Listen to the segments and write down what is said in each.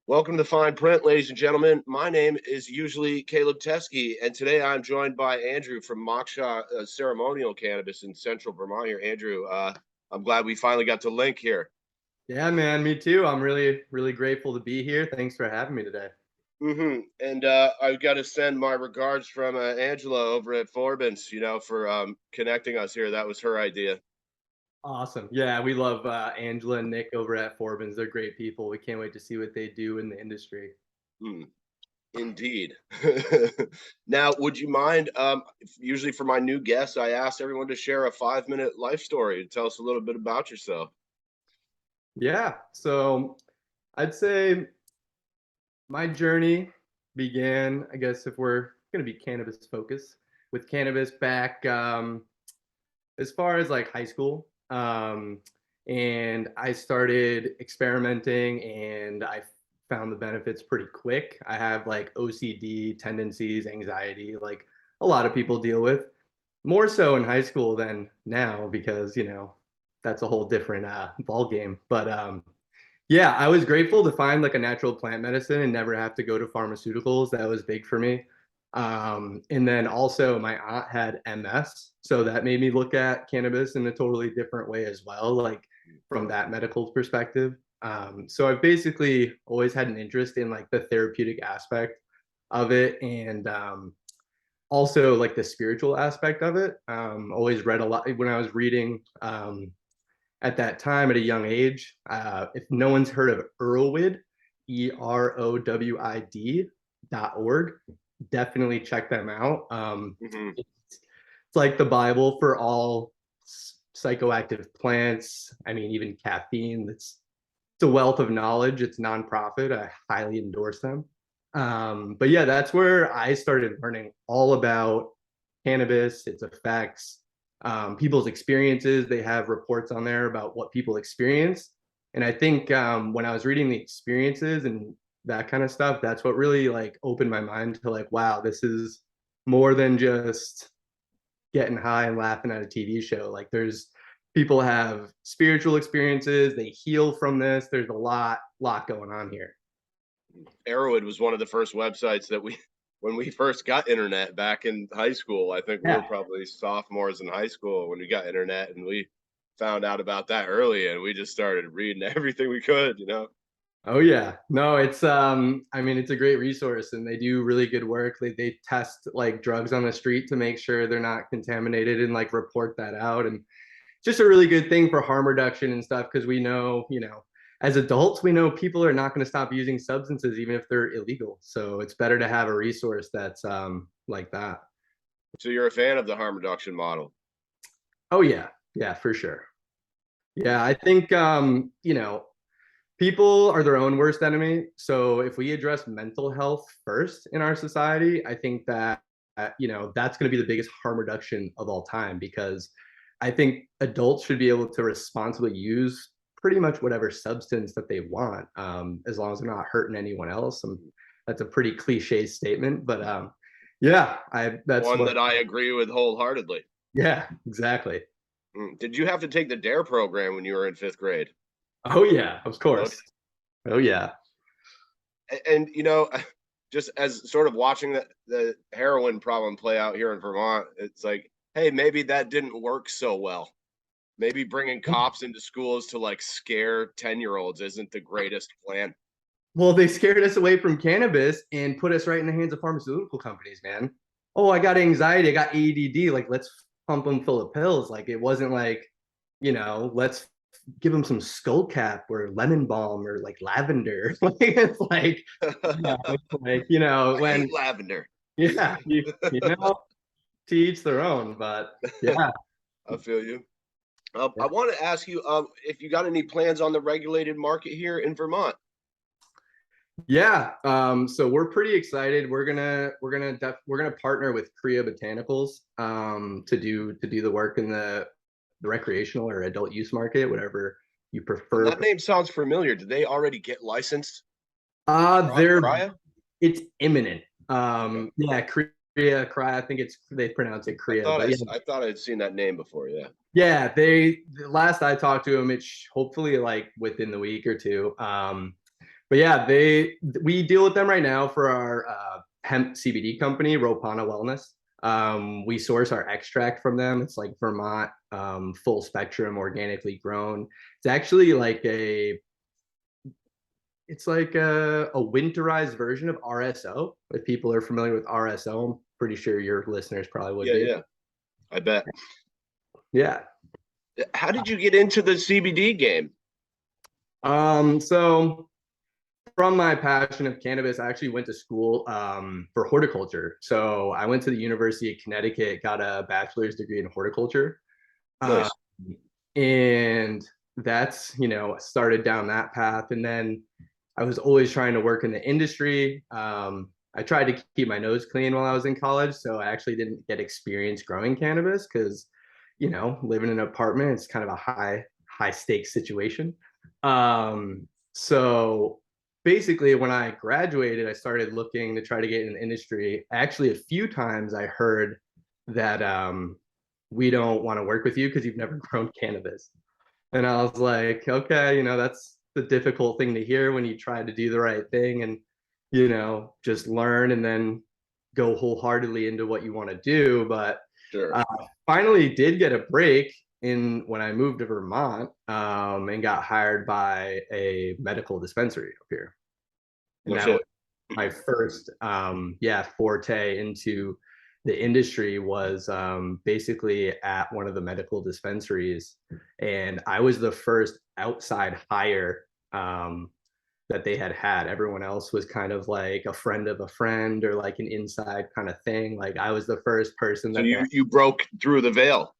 Welcome to Fine Print, ladies and gentlemen. My name is usually Caleb Teskey, and today I'm joined by Andrew from Moksha Ceremonial Cannabis in Central Vermont. Here, Andrew. I'm glad we finally got to link here. Yeah, man, me too. I'm really grateful to be here. Thanks for having me today. And I've got to send my regards from Angela over at Forbins, for connecting us here. That was her idea. Awesome. Yeah, we love Angela and Nick over at Forbins. They're great people. We can't wait to see what they do in the industry. Hmm. Indeed. Now, would you mind? Usually, for my new guests, I ask everyone to share a 5-minute life story. Tell us a little bit about yourself. Yeah, so I'd say my journey began, I guess, if we're going to be cannabis focused, with cannabis back as far as like high school. And I started experimenting and I found the benefits pretty quick. I have like OCD tendencies, anxiety, like a lot of people deal with, more so in high school than now because, that's a whole different ball game. But yeah, I was grateful to find like a natural plant medicine and never have to go to pharmaceuticals. That was big for me. And then also my aunt had MS, so that made me look at cannabis in a totally different way as well, like from that medical perspective. So I've basically always had an interest in like the therapeutic aspect of it, and also like the spiritual aspect of it. Always read a lot when I was reading at that time at a young age. If no one's heard of Erowid, EROWID.org, definitely check them out. It's like the Bible for all psychoactive plants. I mean, even caffeine. It's a wealth of knowledge. It's nonprofit. I highly endorse them. But yeah, that's where I started learning all about cannabis, its effects, people's experiences. They have reports on there about what people experience. And I think when I was reading the experiences and that kind of stuff, that's what really like opened my mind to like, wow, this is more than just getting high and laughing at a TV show. Like there's people have spiritual experiences, they heal from this. There's a lot going on here. Arrowhead was one of the first websites that when we first got internet back in high school. I think we were probably sophomores in high school when we got internet, and we found out about that early, and we just started reading everything we could. Oh yeah. No, it's I mean it's a great resource and they do really good work. They test like drugs on the street to make sure they're not contaminated and like report that out. And just a really good thing for harm reduction and stuff because we know, as adults, we know people are not going to stop using substances even if they're illegal. So it's better to have a resource that's like that. So you're a fan of the harm reduction model? Oh yeah. Yeah, for sure. Yeah, I think people are their own worst enemy. So if we address mental health first in our society, I think that that's going to be the biggest harm reduction of all time because I think adults should be able to responsibly use pretty much whatever substance that they want, as long as they're not hurting anyone else. That's a pretty cliche statement, but yeah, that's one that I agree with wholeheartedly. Yeah, exactly. Did you have to take the DARE program when you were in 5th grade? Oh yeah, of course. Oh yeah. And just as sort of watching the heroin problem play out here in Vermont, it's like, hey, maybe that didn't work so well. Maybe bringing cops into schools to like scare 10-year-olds isn't the greatest plan. Well, they scared us away from cannabis and put us right in the hands of pharmaceutical companies, man. Oh, I got anxiety, I got ADD, like let's pump them full of pills. Like it wasn't like, let's give them some skull cap or lemon balm or like lavender. Like it's like, when lavender. Yeah, to each their own. But yeah, I feel you. I want to ask you if you got any plans on the regulated market here in Vermont. Yeah, so we're pretty excited. We're gonna partner with Korea Botanicals to do the work in the recreational or adult use market, whatever you prefer. That name sounds familiar. Did they already get licensed? It's imminent. Yeah, Korea, I think they pronounce it Korea. I thought I'd seen that name before. Yeah. Yeah, the last I talked to them, it's hopefully like within the week or two. But yeah, we deal with them right now for our hemp CBD company, Ropana Wellness. We source our extract from them. It's like Vermont, full spectrum, organically grown. It's actually like a winterized version of RSO. If people are familiar with RSO, I'm pretty sure your listeners probably would Yeah, be. yeah, I bet. Yeah. How did you get into the CBD game? So from my passion of cannabis, I actually went to school for horticulture. So I went to the University of Connecticut, got a bachelor's degree in horticulture. Uh, Nice. and that's, started down that path. And then I was always trying to work in the industry. I tried to keep my nose clean while I was in college. So I actually didn't get experience growing cannabis because, living in an apartment, it's kind of a high stakes situation. So basically, when I graduated, I started looking to try to get in the industry. Actually, a few times I heard that we don't want to work with you because you've never grown cannabis. And I was like, okay, that's the difficult thing to hear when you try to do the right thing and, just learn and then go wholeheartedly into what you want to do. But Sure. finally did get a break in when I moved to Vermont and got hired by a medical dispensary up here. And No that was shit. my first forte into the industry was basically at one of the medical dispensaries, and I was the first outside hire that they had. Everyone else was kind of like a friend of a friend or like an inside kind of thing. Like I was the first person So that they, you broke through the veil.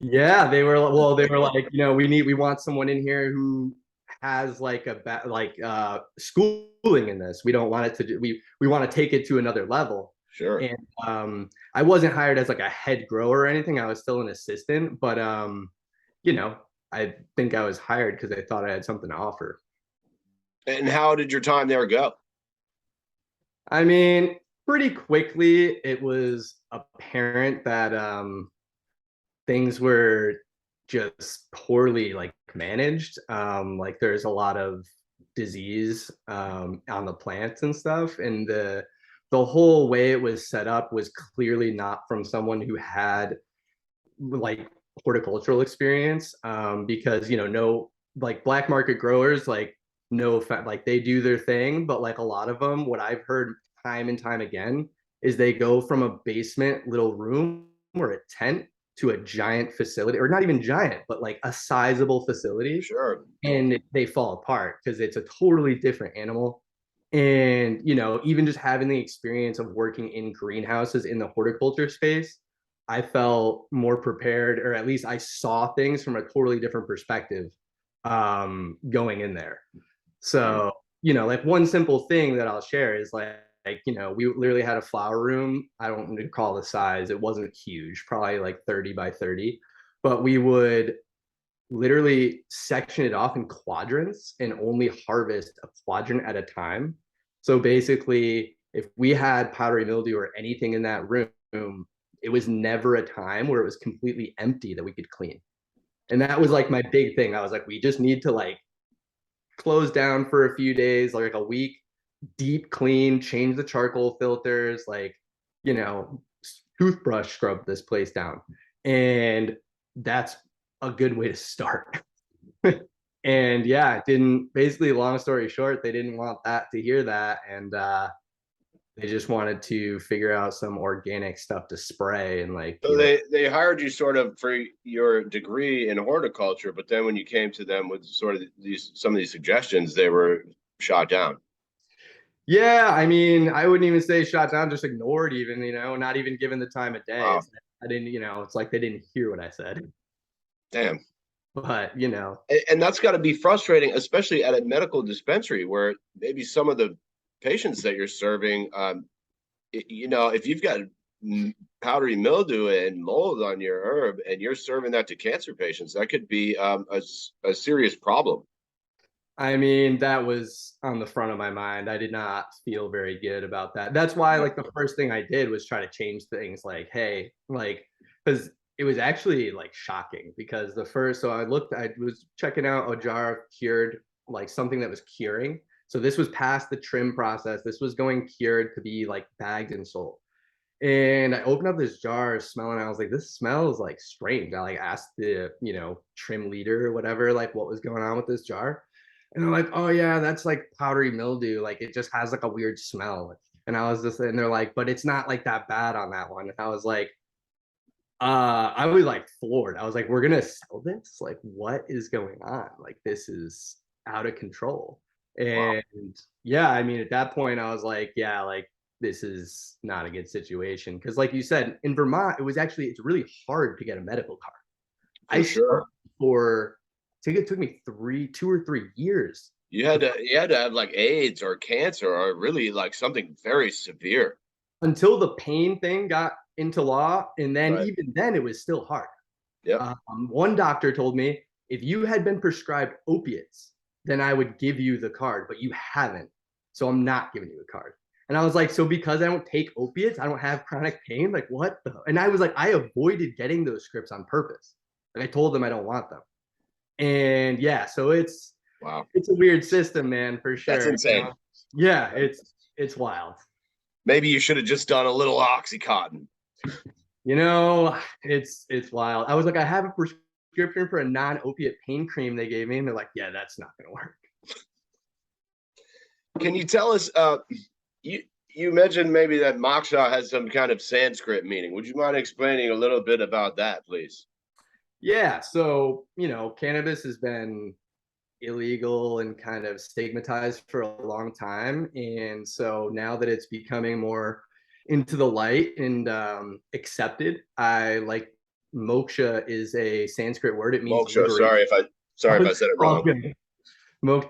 yeah, they were like, we want someone in here who has like schooling in this. We don't want it to do, we want to take it to another level. Sure. And I wasn't hired as like a head grower or anything. I was still an assistant, but you know, I think I was hired because they thought I had something to offer. And how did your time there go? I mean, pretty quickly it was apparent that things were just poorly like managed. Like there's a lot of disease on the plants and stuff, and the whole way it was set up was clearly not from someone who had like horticultural experience. Because no, like black market growers, like no like they do their thing, but like a lot of them, what I've heard time and time again is they go from a basement little room or a tent to a giant facility, or not even giant, but like a sizable facility, Sure. and they fall apart because it's a totally different animal. And even just having the experience of working in greenhouses in the horticulture space, I felt more prepared, or at least I saw things from a totally different perspective going in there. So, like one simple thing that I'll share is we literally had a flower room. I don't recall the size. It wasn't huge, probably like 30 by 30, but we would literally section it off in quadrants and only harvest a quadrant at a time. So basically, if we had powdery mildew or anything in that room, it was never a time where it was completely empty that we could clean. And that was like my big thing. I was like, we just need to like close down for a few days, like a week, deep clean, change the charcoal filters, like, you know, toothbrush scrub this place down. And that's a good way to start. And yeah, it didn't, basically, long story short, they didn't want that to hear that. And they just wanted to figure out some organic stuff to spray and like, So they hired you sort of for your degree in horticulture, but then when you came to them with sort of some of these suggestions, they were shot down. yeah, I mean, I wouldn't even say shot down, just ignored, even, not even given the time of day. Wow. I didn't, it's like they didn't hear what I said. Damn. But, And that's got to be frustrating, especially at a medical dispensary where maybe some of the patients that you're serving, if you've got powdery mildew and mold on your herb and you're serving that to cancer patients, that could be a serious problem. I mean, that was on the front of my mind. I did not feel very good about that. That's why, like, the first thing I did was try to change things. Like, hey, like, because it was actually like shocking. Because so I was checking out a jar of cured, like something that was curing, So this was past the trim process. This was going cured to be like bagged and sold. And I opened up this jar smelling. I was like, this smells like strange. I like asked the, trim leader or whatever, like what was going on with this jar. And they're like, oh yeah, that's like powdery mildew. Like it just has like a weird smell. And I was just, and they're like, but it's not like that bad on that one. And I was like, I was like floored. I was like, we're gonna sell this? Like, what is going on? Like, this is out of control. Wow. And yeah, I mean, at that point, I was like, yeah, like this is not a good situation. Because, like you said, in Vermont, it's really hard to get a medical card. For sure. I think it took me 2 or 3 years You had to have like AIDS or cancer or really like something very severe. until the pain thing got into law. And then Right. even then, it was still hard. Yep. One doctor told me, if you had been prescribed opiates, then I would give you the card, but you haven't. So I'm not giving you a card. And I was like, so because I don't take opiates, I don't have chronic pain? Like, what the? And I was like, I avoided getting those scripts on purpose. Like, I told them I don't want them. And yeah, so Wow. it's a weird system, man, for That's sure. insane. Yeah, it's wild. Maybe you should have just done a little Oxycontin. It's wild. I was like, I have a prescription for a non-opiate pain cream they gave me, and they're like, yeah, that's not gonna work. Can you tell us? You mentioned maybe that Moksha has some kind of Sanskrit meaning. Would you mind explaining a little bit about that, please? Yeah, so cannabis has been illegal and kind of stigmatized for a long time, and so now that it's becoming more into the light and accepted, I like moksha is a Sanskrit word. It means Moksha. liberation. Sorry if I said it wrong. Okay.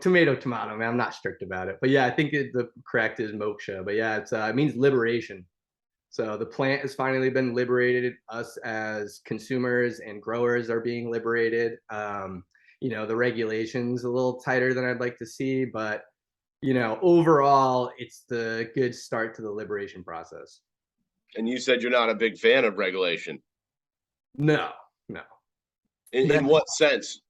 Tomato, man. I'm not strict about it, but yeah, I think the correct is moksha. But yeah, it means liberation. So the plant has finally been liberated. Us as consumers and growers are being liberated. The regulations a little tighter than I'd like to see, but overall, it's the good start to the liberation process. And you said you're not a big fan of regulation. No, no. In what sense?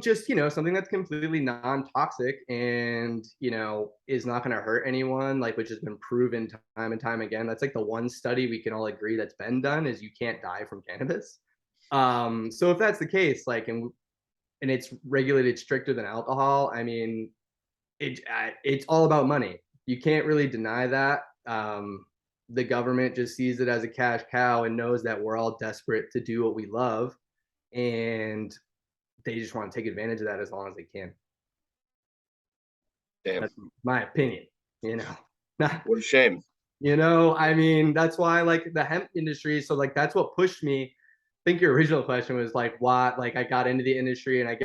Just something that's completely non-toxic and is not going to hurt anyone, like, which has been proven time and time again. That's like the one study we can all agree that's been done is you can't die from cannabis. So if that's the case, like, and it's regulated stricter than alcohol, I mean, it's all about money. You can't really deny that. The government just sees it as a cash cow and knows that we're all desperate to do what we love, and they just want to take advantage of that as long as they can. Damn. That's my opinion, What a shame. I mean, that's why I like the hemp industry. So like, that's what pushed me. I think your original question was like, why, like I got into the industry, and I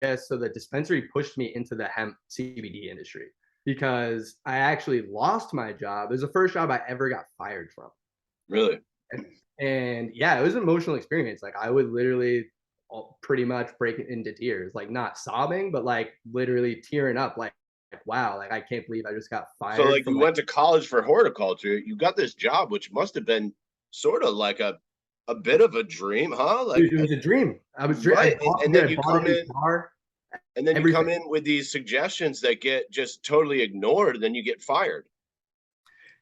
guess, so the dispensary pushed me into the hemp CBD industry because I actually lost my job. It was the first job I ever got fired from. Really? And yeah, it was an emotional experience. Like I would literally pretty much break into tears, like not sobbing, but like literally tearing up, like wow, like I can't believe I just got fired. So like you went to college for horticulture, you got this job, which must have been sort of like a bit of a dream, huh? Like it was a dream. I was right, and then you come in, and then you everything. come in with these suggestions that get just totally ignored, and then you get fired.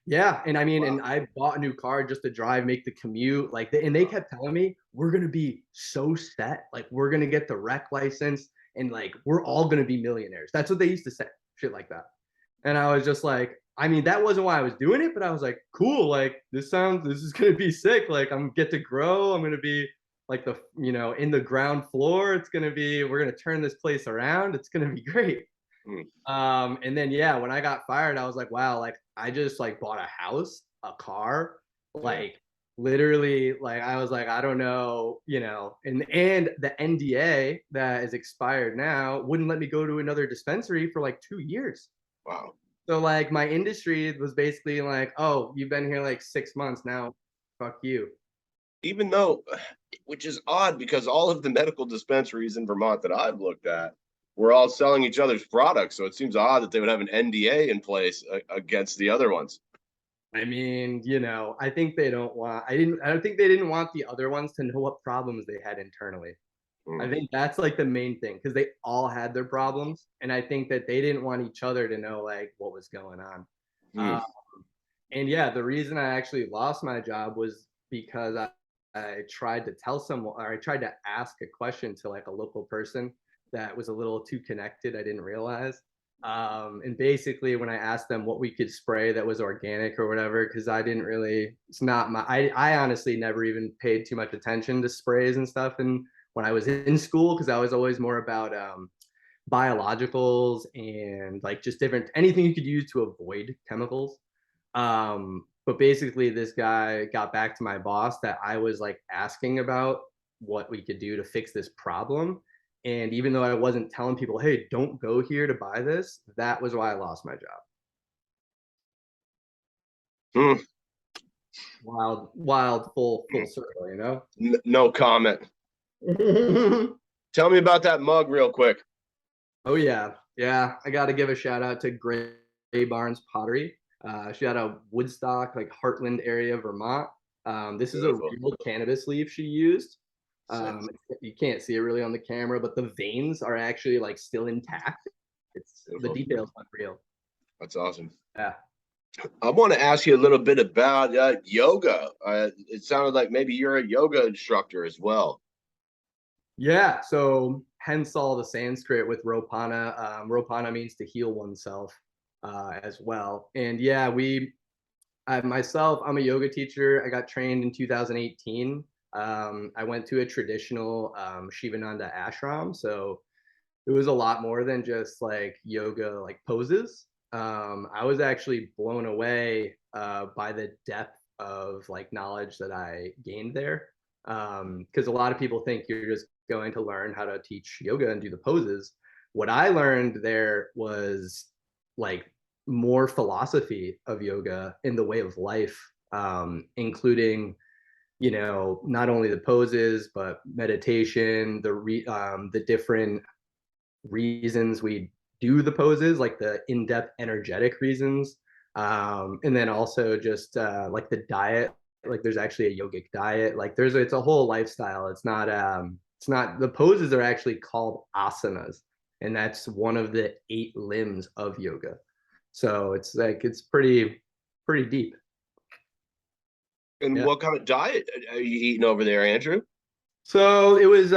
Yeah, and I mean, and I bought a new car just to drive, make the commute, like, and they kept telling me we're gonna be so set, like we're gonna get the rec license, and like we're all gonna be millionaires. That's what they used to say, shit like that. And I was just like, I mean, that wasn't why I was doing it, but I was like, cool, like this is gonna be sick. Like I'm get to grow. I'm gonna be like in the ground floor. We're gonna turn this place around. It's gonna be great. And then yeah, when I got fired, I was like, wow, like I just like bought a house, a car, like literally, like I was like, I don't know, and the NDA that is expired now wouldn't let me go to another dispensary for like 2 years. Wow. So like my industry was basically like, oh, you've been here like 6 months now, fuck you. Even though, which is odd because all of the medical dispensaries in Vermont that I've looked at, we're all selling each other's products. So it seems odd that they would have an NDA in place against the other ones. I mean, I think they don't want, I don't think they didn't want the other ones to know what problems they had internally. I think that's like the main thing, because they all had their problems, and I think that they didn't want each other to know like what was going on. Mm. And yeah, the reason I actually lost my job was because I tried to tell someone, or I tried to ask a question to like a local person that was a little too connected. I didn't realize. And basically, when I asked them what we could spray that was organic or whatever, because I didn't really, it's not my, I honestly never even paid too much attention to sprays and stuff. And when I was in school, because I was always more about biologicals and like just different anything you could use to avoid chemicals. But basically, this guy got back to my boss that I was like asking about what we could do to fix this problem. And even though I wasn't telling people, hey, don't go here to buy this, that was why I lost my job. Mm. Wild, full circle, you know? No comment. Tell me about that mug real quick. Oh yeah, yeah. I got to give a shout out to Gray Barnes Pottery. She had a Woodstock, like Heartland area, Vermont. This is a real cannabis leaf she used. You can't see it really on the camera, but the veins are actually like still intact. It's the details unreal. That's awesome. Yeah. I want to ask you a little bit about yoga. It sounded like maybe you're a yoga instructor as well. Yeah. So hence all the Sanskrit with Ropana. Ropana means to heal oneself as well. And yeah, I'm a yoga teacher. I got trained in 2018. I went to a traditional Shivananda ashram. So it was a lot more than just like yoga, like poses. I was actually blown away by the depth of like knowledge that I gained there. Because a lot of people think you're just going to learn how to teach yoga and do the poses. What I learned there was like more philosophy of yoga in the way of life, including not only the poses but meditation, the different reasons we do the poses, like the in-depth energetic reasons, and then also just like the diet. Like there's actually a yogic diet. Like it's a whole lifestyle. It's not the poses are actually called asanas, and that's one of the 8 limbs of yoga. So it's like it's pretty deep. And Yeah. what kind of diet are you eating over there, Andrew? So it was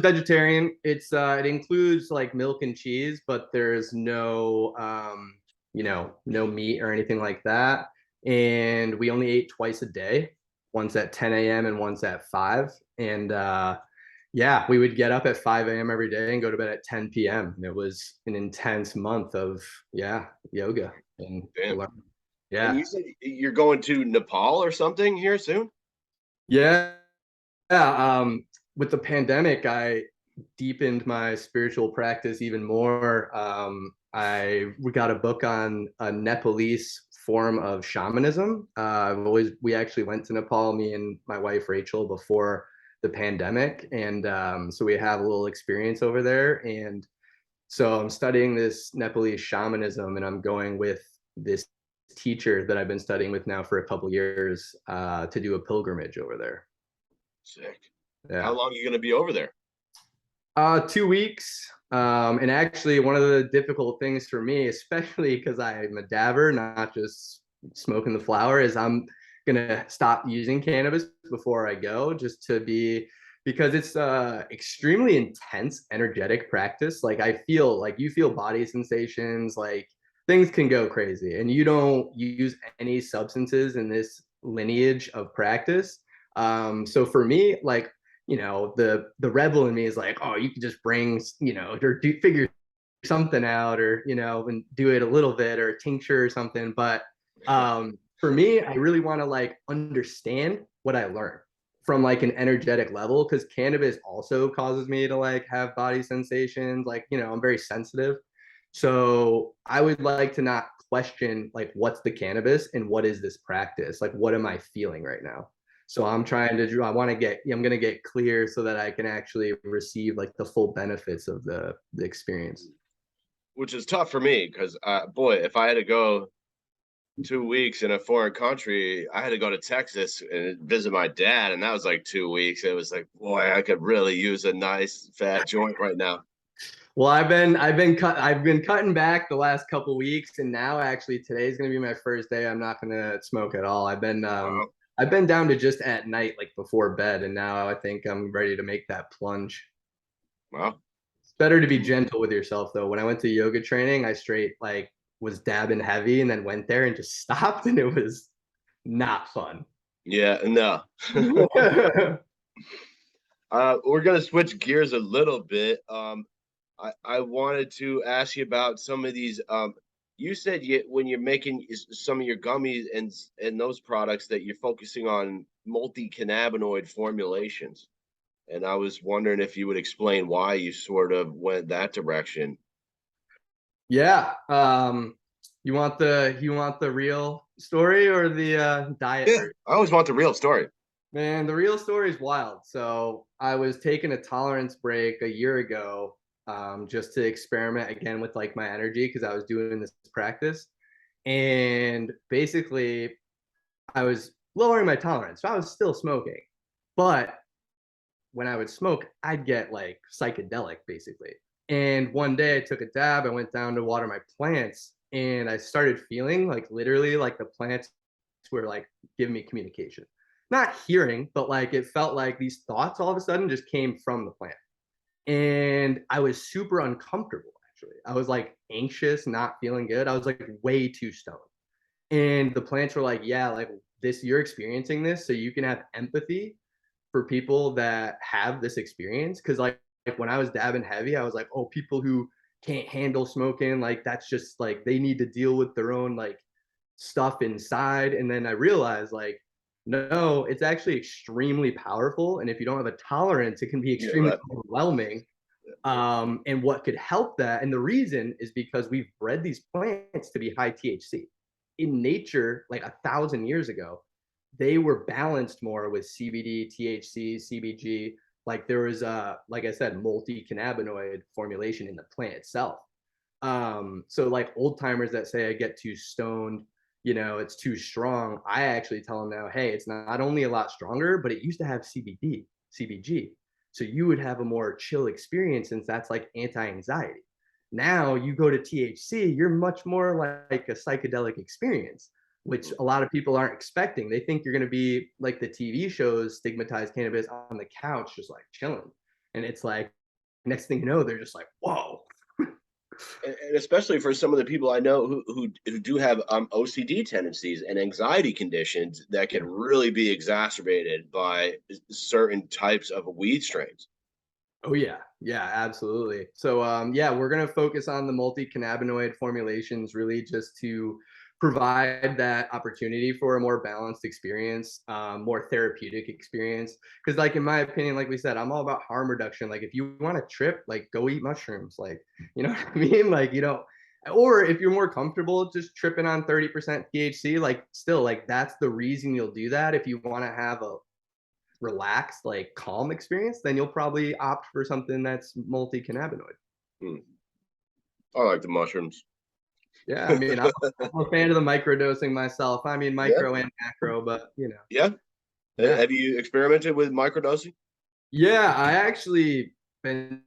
vegetarian. It includes like milk and cheese, but there's no no meat or anything like that. And we only ate twice a day, once at 10 a.m. and once at 5. And yeah, we would get up at 5 a.m. every day and go to bed at 10 p.m. And it was an intense month of yoga and And you said you're going to Nepal or something here soon? Yeah. Yeah, with the pandemic, I deepened my spiritual practice even more. We got a book on a Nepalese form of shamanism. We actually went to Nepal, me and my wife Rachel, before the pandemic, and so we have a little experience over there. And so I'm studying this Nepalese shamanism, and I'm going with this teacher that I've been studying with now for a couple years to do a pilgrimage over there. Sick. Yeah. How long are you going to be over there? 2 weeks. And actually, one of the difficult things for me, especially because I'm a dabber, not just smoking the flower, is I'm gonna stop using cannabis before I go, because it's extremely intense, energetic practice. Like I feel like you feel body sensations, like things can go crazy, and you don't use any substances in this lineage of practice. So for me, like the rebel in me is like, oh, you could just bring or figure something out, or and do it a little bit, or a tincture or something. But for me, I really want to like understand what I learned from like an energetic level, because cannabis also causes me to like have body sensations. Like I'm very sensitive, so I would like to not question like what's the cannabis and what is this practice, like what am I feeling right now. So I'm going to get clear so that I can actually receive like the full benefits of the experience. Which is tough for me because, boy, if I had to go 2 weeks in a foreign country. I had to go to Texas and visit my dad, and that was like 2 weeks. It was like, boy, I could really use a nice fat joint right now. Well, I've been cutting back the last couple weeks, and now actually today's gonna be my first day. I'm not gonna smoke at all. Wow. I've been down to just at night, like before bed, and now I think I'm ready to make that plunge. Wow. It's better to be gentle with yourself though. When I went to yoga training, I straight like was dabbing heavy and then went there and just stopped, and it was not fun. Yeah, no. We're gonna switch gears a little bit. I wanted to ask you about some of these. You said when you're making some of your gummies and those products that you're focusing on multi-cannabinoid formulations, and I was wondering if you would explain why you sort of went that direction. Yeah. You want the real story or the diet Yeah, version? I always want the real story. Man, the real story is wild. So I was taking a tolerance break a year ago, just to experiment again with like my energy because I was doing this practice, and basically I was lowering my tolerance. So I was still smoking, but when I would smoke, I'd get like psychedelic basically. And one day I took a dab, I went down to water my plants, and I started feeling like literally like the plants were like giving me communication. Not hearing, but like it felt like these thoughts all of a sudden just came from the plant. And I was super uncomfortable actually. I was like anxious, not feeling good. I was like way too stoned. And the plants were like, yeah, like this, you're experiencing this, so you can have empathy for people that have this experience. Cause like when I was dabbing heavy, I was like, oh, people who can't handle smoking, like that's just like they need to deal with their own like stuff inside. And then I realized like, no, it's actually extremely powerful. And if you don't have a tolerance, it can be Yeah, extremely right. overwhelming. And what could help that, and the reason is because we've bred these plants to be high THC. In nature, like 1,000 years ago, they were balanced more with CBD, THC, CBG. Like there was like I said, multi-cannabinoid formulation in the plant itself. So like old timers that say I get too stoned, it's too strong. I actually tell them now, hey, it's not only a lot stronger, but it used to have CBD, CBG. So you would have a more chill experience since that's like anti-anxiety. Now you go to THC, you're much more like a psychedelic experience, which a lot of people aren't expecting. They think you're going to be like the TV shows stigmatize cannabis on the couch, just like chilling. And it's like, next thing you know, they're just like, whoa. And especially for some of the people I know who do have OCD tendencies and anxiety conditions that can really be exacerbated by certain types of weed strains. Oh yeah, yeah, absolutely. So yeah, we're gonna focus on the multi-cannabinoid formulations really just to provide that opportunity for a more balanced experience, more therapeutic experience. Because like in my opinion, like we said, I'm all about harm reduction. Like if you want to trip, like go eat mushrooms. Like you know what I mean? Like you don't. Or if you're more comfortable just tripping on 30% THC, like still like that's the reason you'll do that. If you want to have a relaxed, like calm experience, then you'll probably opt for something that's multi-cannabinoid. Hmm. I like the mushrooms. Yeah, I mean, I'm a fan of the microdosing myself. I mean, Yeah, micro and macro, but yeah. yeah, Have you experimented with microdosing? yeah. I actually been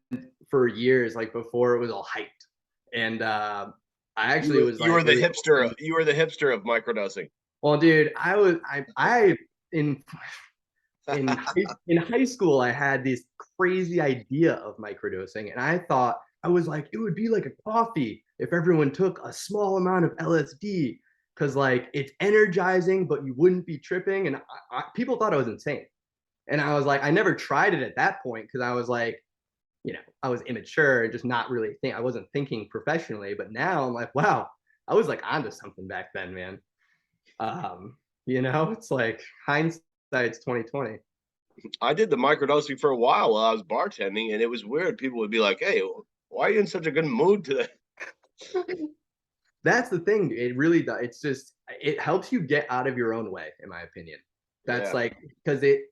for years, like before it was all hyped, and I You actually were was you like were the really hipster. open. You were the hipster of microdosing. Well, dude, I in high school I had this crazy idea of microdosing, and I thought I was like it would be like a coffee if everyone took a small amount of LSD because like it's energizing but you wouldn't be tripping, and people thought I was insane. And I was like I never tried it at that point because I was like I was immature and just not really I wasn't thinking professionally. But now I'm like, wow, I was like onto something back then, man. It's like hindsight's 2020. I did the microdosing for a while I was bartending, and it was weird. People would be like, "Hey, why are you in such a good mood today?" That's the thing. It really does. It's just it helps you get out of your own way, in my opinion. That's Yeah, like because the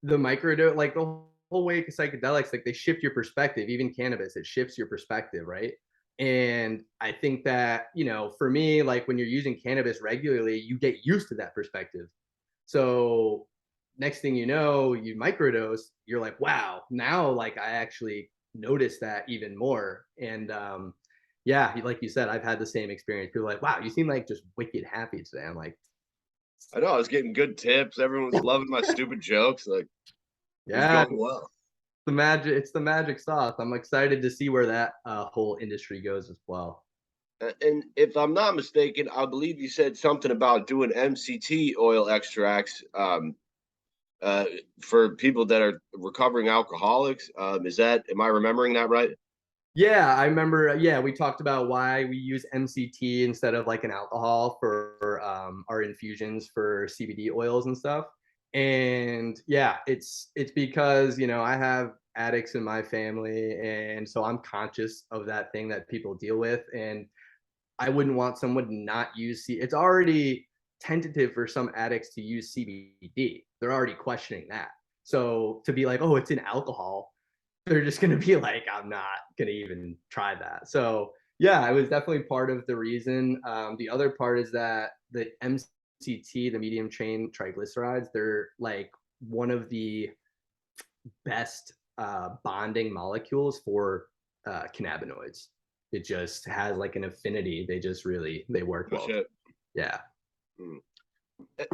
microdose, like the whole way psychedelics, like they shift your perspective. Even cannabis, it shifts your perspective, right? And I think that, for me, like when you're using cannabis regularly, you get used to that perspective. So next thing you know, you microdose, you're like, wow, now like I actually notice that even more. And yeah, like you said, I've had the same experience. People are like, wow, you seem like just wicked happy today. I'm like, I know I was getting good tips. Everyone was loving my stupid jokes. Like it was yeah, going well. it's the magic sauce. I'm excited to see where that whole industry goes as well. And if I'm not mistaken, I believe you said something about doing MCT oil extracts uh, for people that are recovering alcoholics. Am I remembering that right? Yeah, I remember. Yeah, we talked about why we use MCT instead of like an alcohol for our infusions for CBD oils and stuff. And yeah, it's because I have addicts in my family, and so I'm conscious of that thing that people deal with, and I wouldn't want someone to not use It's already tentative for some addicts to use CBD. They're already questioning that. So to be like, oh, it's in alcohol, they're just going to be like, I'm not going to even try that. So yeah, it was definitely part of the reason. The other part is that the MCT, the medium chain triglycerides, they're like one of the best bonding molecules for cannabinoids. It just has like an affinity. They work Oh well. shit. Yeah. Hmm.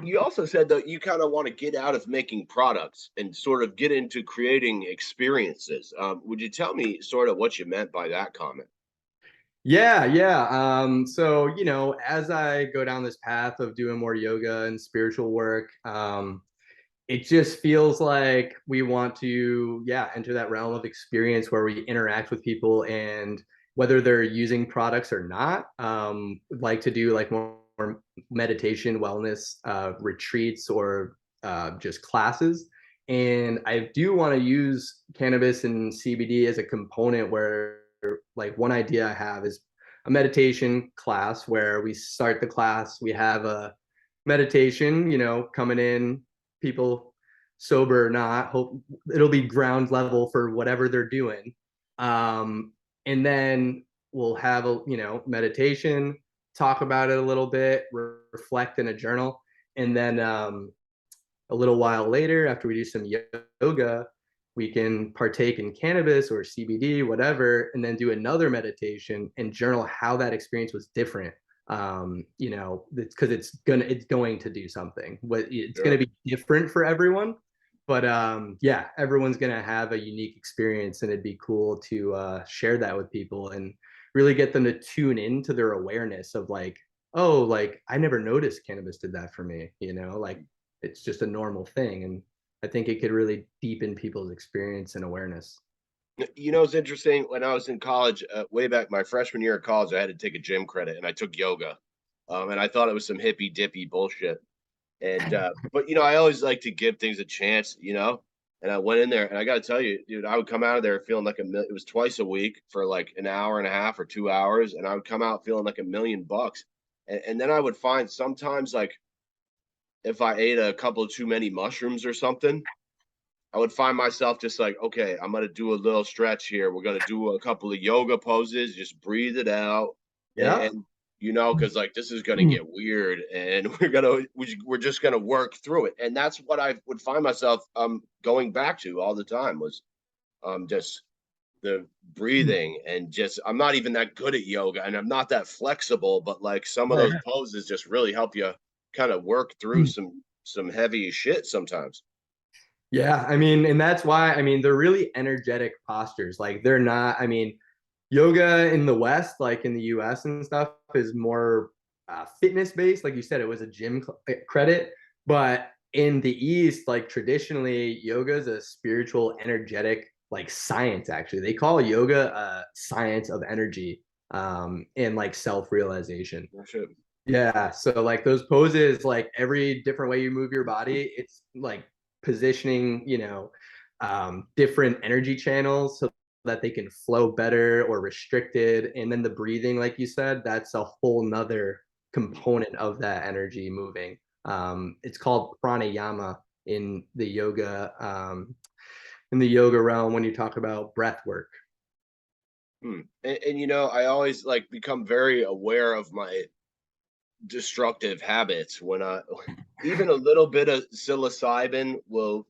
You also said that you kind of want to get out of making products and sort of get into creating experiences. Would you tell me sort of what you meant by that comment? Yeah, yeah. So, as I go down this path of doing more yoga and spiritual work, it just feels like we want to, yeah, enter that realm of experience where we interact with people, and whether they're using products or not, like to do like more meditation, wellness retreats, or just classes. And I do want to use cannabis and CBD as a component where, like, one idea I have is a meditation class where we start the class, we have a meditation, coming in, people sober or not, hope it'll be ground level for whatever they're doing. And then we'll have a meditation, talk about it a little bit, reflect in a journal, and then a little while later, after we do some yoga, we can partake in cannabis or CBD, whatever, and then do another meditation and journal how that experience was different. Because it's going to do something. It's going Sure. to be different for everyone, but yeah, everyone's going to have a unique experience, and it'd be cool to share that with people and really get them to tune into their awareness of like, oh, like I never noticed cannabis did that for me. Like it's just a normal thing. And I think it could really deepen people's experience and awareness. It's interesting. When I was in college, way back my freshman year of college, I had to take a gym credit, and I took yoga, and I thought it was some hippy dippy bullshit. And but I always like to give things a chance, And I went in there, and I got to tell you, dude, I would come out of there feeling like it was twice a week for like an hour and a half or 2 hours, and I would come out feeling like $1 million. And then I would find sometimes, like, if I ate a couple of too many mushrooms or something, I would find myself just like, okay, I'm gonna do a little stretch here. We're gonna do a couple of yoga poses, just breathe it out, Yeah. and because like this is gonna get weird, and we're just gonna work through it, and that's what I would find myself going back to all the time was just the breathing, and just I'm not even that good at yoga, and I'm not that flexible, but like some of those poses just really help you kind of work through some heavy shit sometimes. Yeah, I mean, and that's why, I mean, they're really energetic postures. Like they're not, I mean, yoga in the West, like in the US and stuff, is more fitness based. Like you said, it was a gym credit, but in the East, like traditionally, yoga is a spiritual, energetic, like science. Actually, they call yoga a science of energy, and like self realization. Oh, shit. Yeah, so like those poses, like every different way you move your body, it's like positioning, different energy channels so that they can flow better or restricted. And then the breathing, like you said, that's a whole nother component of that energy moving. It's called pranayama in the yoga realm when you talk about breath work. And you know, I always like become very aware of my destructive habits when I even a little bit of psilocybin will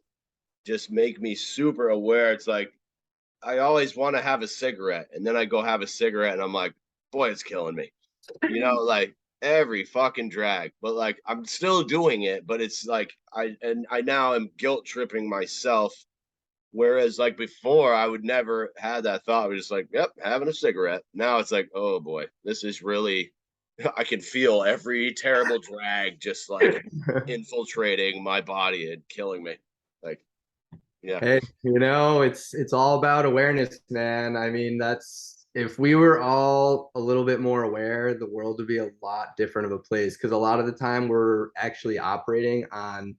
just make me super aware. It's like I always want to have a cigarette, and then I go have a cigarette, and I'm like, boy, it's killing me. You know, like every fucking drag. But like I'm still doing it, but it's like I now am guilt tripping myself. Whereas like before, I would never have that thought. I was just like, yep, having a cigarette. Now it's like, oh boy, this is really I can feel every terrible drag just like infiltrating my body and killing me. Like, yeah. Hey, it's all about awareness, man. I mean, that's if we were all a little bit more aware, the world would be a lot different of a place. Because a lot of the time we're actually operating on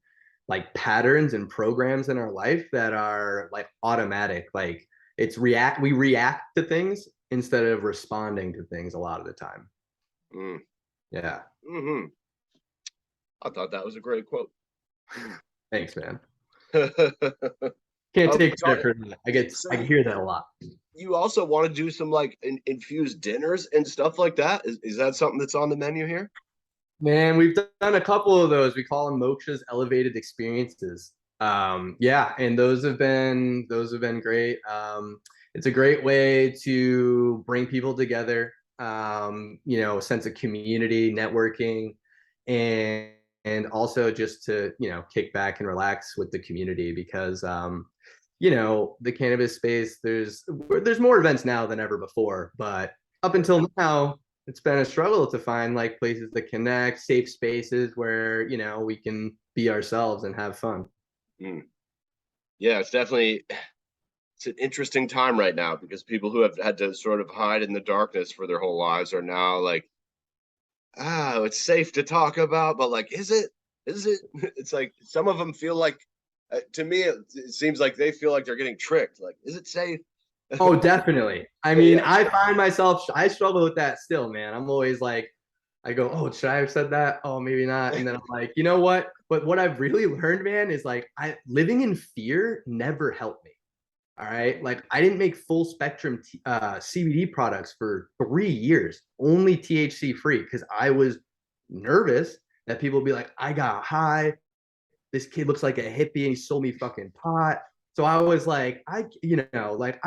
like patterns and programs in our life that are like automatic. Like we react to things instead of responding to things a lot of the time. Mm. Yeah. Hmm. I thought that was a great quote. Thanks, man. Can't take So, credit for that. so I hear that a lot. you also want to do some like infused dinners and stuff like that? Is that something that's on the menu here? Man, we've done a couple of those. We call them Moksha's elevated experiences. Yeah, and those have been great. It's a great way to bring people together. A sense of community, networking, and and also just to kick back and relax with the community because the cannabis space there's more events now than ever before, but up until now it's been a struggle to find like places that connect, safe spaces where we can be ourselves and have fun. Mm. Yeah, it's an interesting time right now because people who have had to sort of hide in the darkness for their whole lives are now like, it's safe to talk about, but like, is it? Is it? It's like some of them feel like, to me, it seems like they feel like they're getting tricked. Like, is it safe? Oh, definitely. I mean, Yeah. I find myself, I struggle with that still, man. I'm always like, I go, oh, should I have said that? Oh, maybe not. And then I'm like, you know what? But what I've really learned, man, is like I living in fear never helped me. All right. Like I didn't make full spectrum CBD products for 3 years, only THC free, because I was nervous that people would be like, I got high. This kid looks like a hippie and he sold me fucking pot. So I was like, I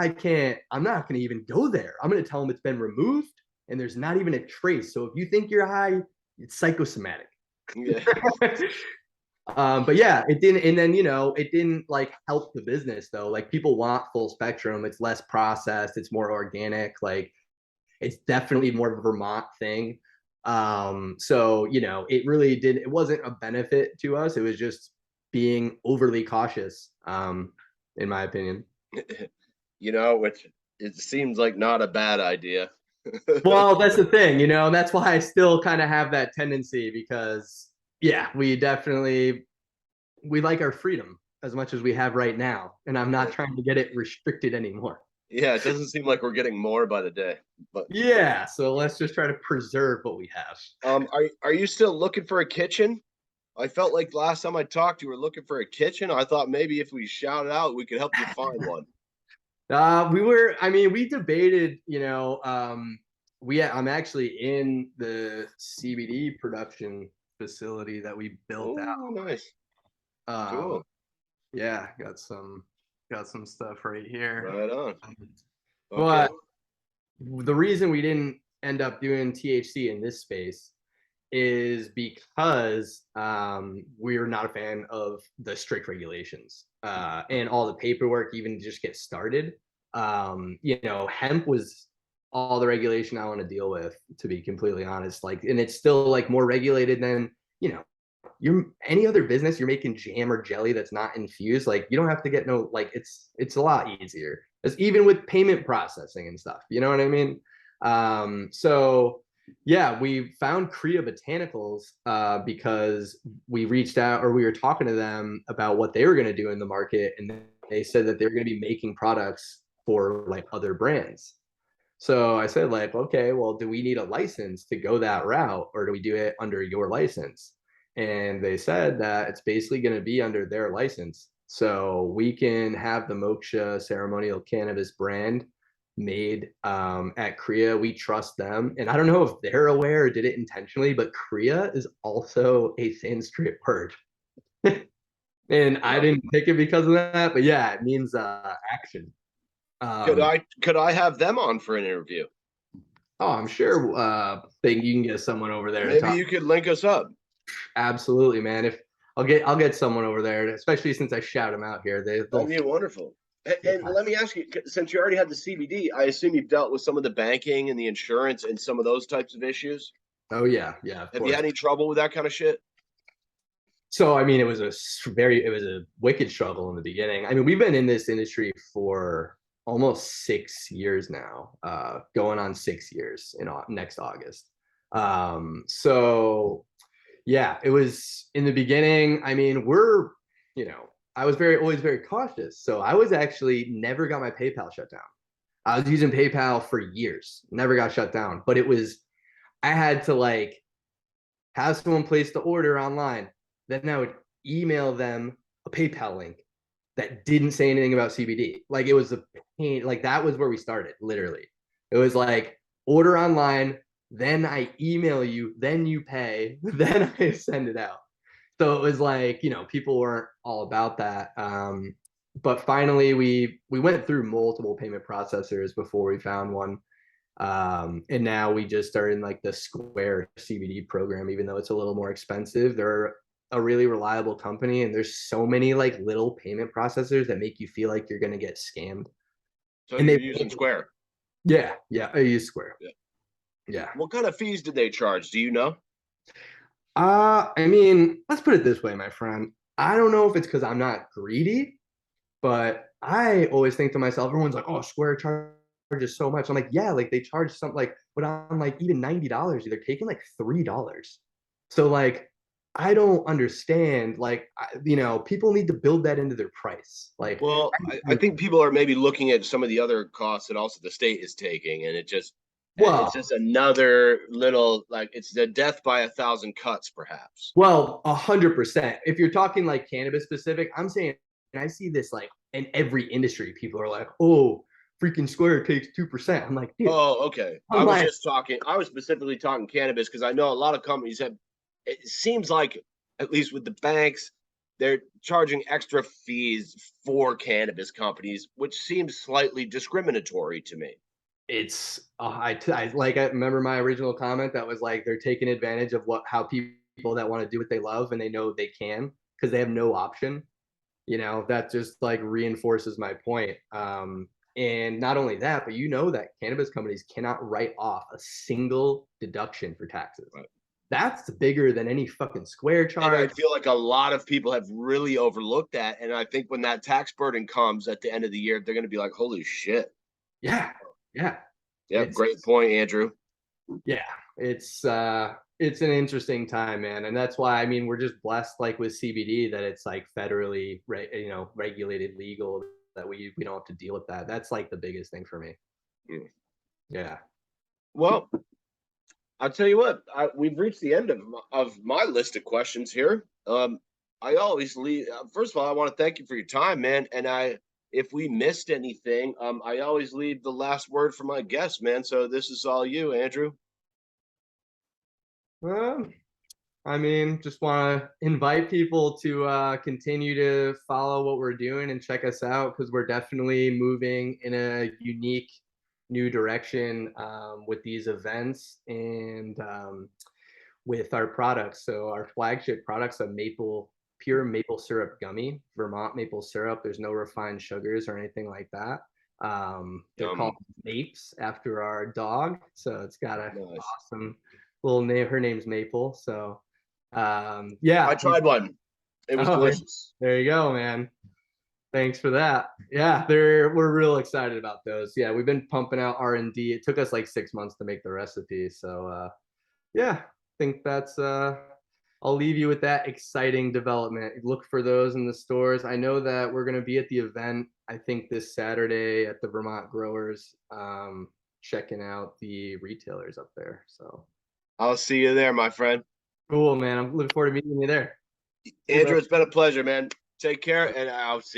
can't, I'm not going to even go there. I'm going to tell them it's been removed and there's not even a trace. So if you think you're high, it's psychosomatic. Yeah. But yeah, it didn't, and then it didn't like help the business though. Like people want full spectrum. It's less processed. It's more organic. Like it's definitely more of a Vermont thing. So it really did. It wasn't a benefit to us. It was just being overly cautious, in my opinion. Which it seems like not a bad idea. Well, that's the thing, and that's why I still kind of have that tendency because yeah, we like our freedom as much as we have right now, and I'm not trying to get it restricted anymore. Yeah, it doesn't seem like we're getting more by the day. But Yeah, so let's just try to preserve what we have. are you still looking for a kitchen? I felt like last time I talked, you were looking for a kitchen. I thought maybe if we shout it out, we could help you find one. I mean, we debated, I'm actually in the CBD production facility that we built out. Oh, nice. Um, Cool. yeah, got some stuff right here. Right on. Okay. But the reason we didn't end up doing THC in this space is because we're not a fan of the strict regulations and all the paperwork even to just get started. Hemp was all the regulation I want to deal with, to be completely honest. Like, and it's still like more regulated than you're any other business. You're making jam or jelly that's not infused. Like, you don't have to get no like it's a lot easier. As even with payment processing and stuff. You know what I mean? So yeah, we found Kriya Botanicals because we reached out or we were talking to them about what they were going to do in the market, and they said that they were going to be making products for like other brands. So I said, like, okay, well, do we need a license to go that route, or do we do it under your license? And they said that it's basically going to be under their license. So we can have the Moksha Ceremonial Cannabis brand made at Korea. We trust them. And I don't know if they're aware or did it intentionally, but Korea is also a Sanskrit word. And I didn't pick it because of that, but yeah, it means action. Could I have them on for an interview? Oh, I'm sure think you can get someone over there to Maybe talk. you could link us up. Absolutely, man. If I'll get someone over there, especially since I shout them out here. That'd be wonderful. And let me ask you, since you already had the CBD, I assume you've dealt with some of the banking and the insurance and some of those types of issues. Oh yeah, yeah. Have you had any trouble with that kind of shit? So I mean, it was a wicked struggle in the beginning. I mean, we've been in this industry for almost 6 years now, going on 6 years in next August. So yeah, it was in the beginning. I mean, I was always very cautious. So I was actually never got my PayPal shut down. I was using PayPal for years, never got shut down. But I had to like have someone place the order online. Then I would email them a PayPal link that didn't say anything about CBD. Like it was a pain. Like that was where we started, literally. It was like order online, then I email you, then you pay, then I send it out. So it was like, people weren't all about that. But finally we went through multiple payment processors before we found one. And now we just are in like the Square CBD program, even though it's a little more expensive. They're a really reliable company, and there's so many like little payment processors that make you feel like you're gonna get scammed. So And you're using Square? Yeah, I use Square. Yeah. What kind of fees did they charge? Do you know? I mean, let's put it this way, my friend. I don't know if it's because I'm not greedy, but I always think to myself, everyone's like, "Oh, Square charges so much." I'm like, "Yeah, like they charge something like, but I'm like even $90. They're taking like $3. So like, I don't understand. Like, people need to build that into their price. Like, Well, I think people are maybe looking at some of the other costs that also the state is taking, and it's well, just another little, like, it's the death by 1,000 cuts, perhaps. 100%. If you're talking like cannabis specific, I'm saying, and I see this like in every industry, people are like, "Oh, freaking Square takes 2%." I'm like, dude. Oh, okay. I'm like, I was specifically talking cannabis because I know a lot of companies have, it seems like, at least with the banks, they're charging extra fees for cannabis companies, which seems slightly discriminatory to me. it's I remember my original comment that was like they're taking advantage of how people that want to do what they love and they know they can because they have no option. That just like reinforces my point. And not only that, but that cannabis companies cannot write off a single deduction for taxes. Right. That's bigger than any fucking Square And I charge. feel like a lot of people have really overlooked that. And I think when that tax burden comes at the end of the year, they're going to be like, holy shit. Yeah, yeah. Yeah, great point, Andrew. Yeah, it's an interesting time, man, and that's why I mean we're just blessed like with CBD that it's like federally regulated, legal, that we don't have to deal with that. That's like the biggest thing for me. Yeah. Well, I'll tell you what, we've reached the end of my list of questions here. I always leave. First of all, I want to thank you for your time, man. And if we missed anything, I always leave the last word for my guests, man. So this is all you, Andrew. I mean, just want to invite people to continue to follow what we're doing and check us out because we're definitely moving in a unique new direction with these events and with our products. So our flagship products are pure maple syrup gummy, Vermont maple syrup. There's no refined sugars or anything like that. They're called Mapes after our dog. So it's got a awesome little name. Her name's Maple. So yeah. I tried one. It was delicious. There you go, man. Thanks for that. Yeah, we're real excited about those. Yeah, we've been pumping out R&D. It took us like 6 months to make the recipe. So yeah, I think that's I'll leave you with that exciting development. Look for those in the stores. I know that we're going to be at the event, I think this Saturday at the Vermont Growers, checking out the retailers up there. So I'll see you there, my friend. Cool, man. I'm looking forward to meeting you there. Andrew, it's been a pleasure, man. Take care, and I'll see you.